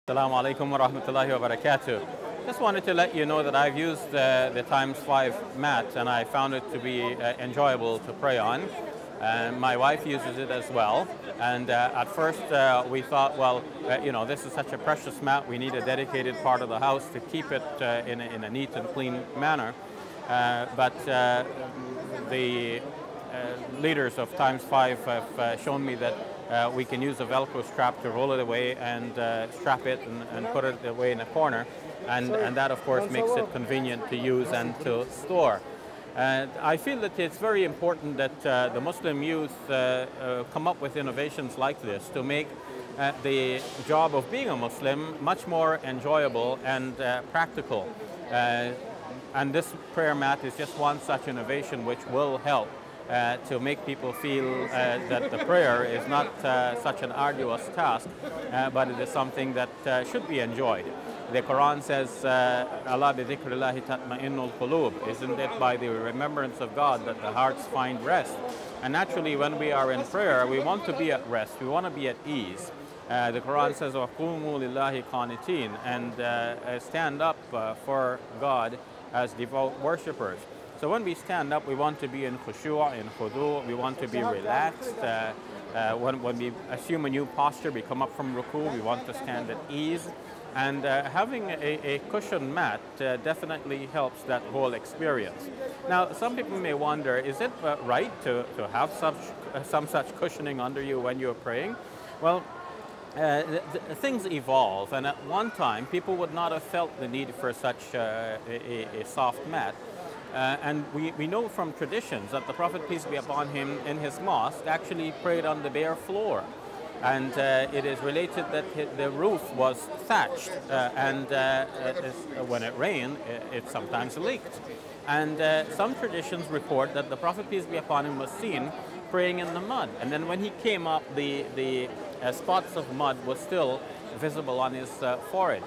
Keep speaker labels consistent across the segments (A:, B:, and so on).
A: Assalamu alaikum wa rahmatullahi wa barakatuh. Just wanted to let you know that I've used the TIMEZ5 mat and I found it to be enjoyable to pray on. My wife uses it as well, and at first we thought, well, this is such a precious mat, we need a dedicated part of the house to keep it in a neat and clean manner. But the leaders of TIMEZ5 have shown me that we can use a Velcro strap to roll it away and strap it and put it away in a corner, and that of course makes it convenient to use and to store. I feel that it's very important that the Muslim youth come up with innovations like this to make the job of being a Muslim much more enjoyable and practical. And this prayer mat is just one such innovation which will help to make people feel that the prayer is not such an arduous task, but it is something that should be enjoyed. The Quran says, Allah bi dhikrillahi tatma'innul qulub. Isn't it by the remembrance of God that the hearts find rest? And naturally, when we are in prayer, we want to be at rest. We want to be at ease. The Quran says, وَقُومُوا لِلَّهِ قَانِتِينَ, and stand up for God as devout worshippers. So when we stand up, we want to be in khushu', in khudu', we want to be relaxed. When we assume a new posture, we come up from ruku', we want to stand at ease. And having a cushion mat definitely helps that whole experience. Now, some people may wonder, is it right to have some such cushioning under you when you're praying? Well, things evolve, and at one time, people would not have felt the need for such a soft mat. And we know from traditions that the Prophet, peace be upon him, in his mosque actually prayed on the bare floor. And it is related that the roof was thatched, and when it rained, it sometimes leaked. And some traditions report that the Prophet, peace be upon him, was seen praying in the mud. And then when he came up, the spots of mud was still visible on his forehead.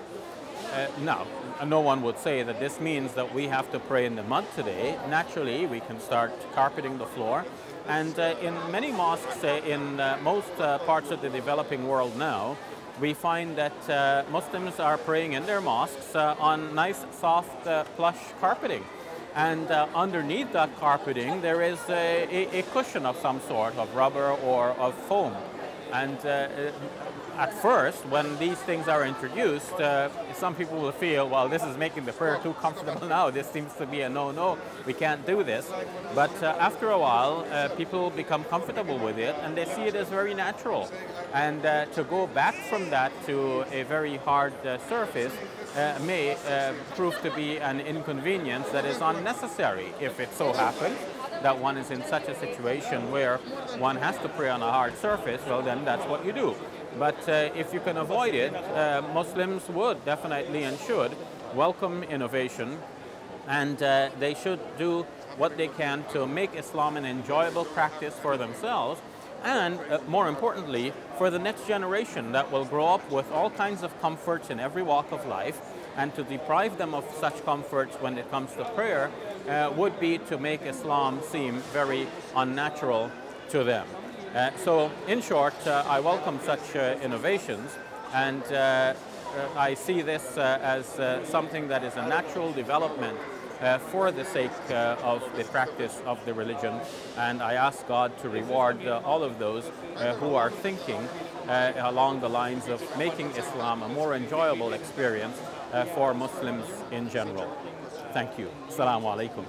A: Now, no one would say that this means that we have to pray in the mud today. Naturally, we can start carpeting the floor. And in many mosques, in most parts of the developing world now, we find that Muslims are praying in their mosques on nice, soft, plush carpeting. And underneath that carpeting, there is a cushion of some sort, of rubber or of foam. And at first, when these things are introduced, some people will feel, well, this is making the prayer too comfortable now. This seems to be a no-no. We can't do this. But after a while, people become comfortable with it, and they see it as very natural. And to go back from that to a very hard surface may prove to be an inconvenience that is unnecessary if it so happens that one is in such a situation where one has to pray on a hard surface. Well, then that's what you do. But if you can avoid it, Muslims would definitely and should welcome innovation, and they should do what they can to make Islam an enjoyable practice for themselves, and more importantly, for the next generation that will grow up with all kinds of comforts in every walk of life. And to deprive them of such comforts when it comes to prayer would be to make Islam seem very unnatural to them. So in short, I welcome such innovations, and I see this as something that is a natural development for the sake of the practice of the religion. And I ask God to reward all of those who are thinking along the lines of making Islam a more enjoyable experience for Muslims in general. Thank you. Assalamu alaikum.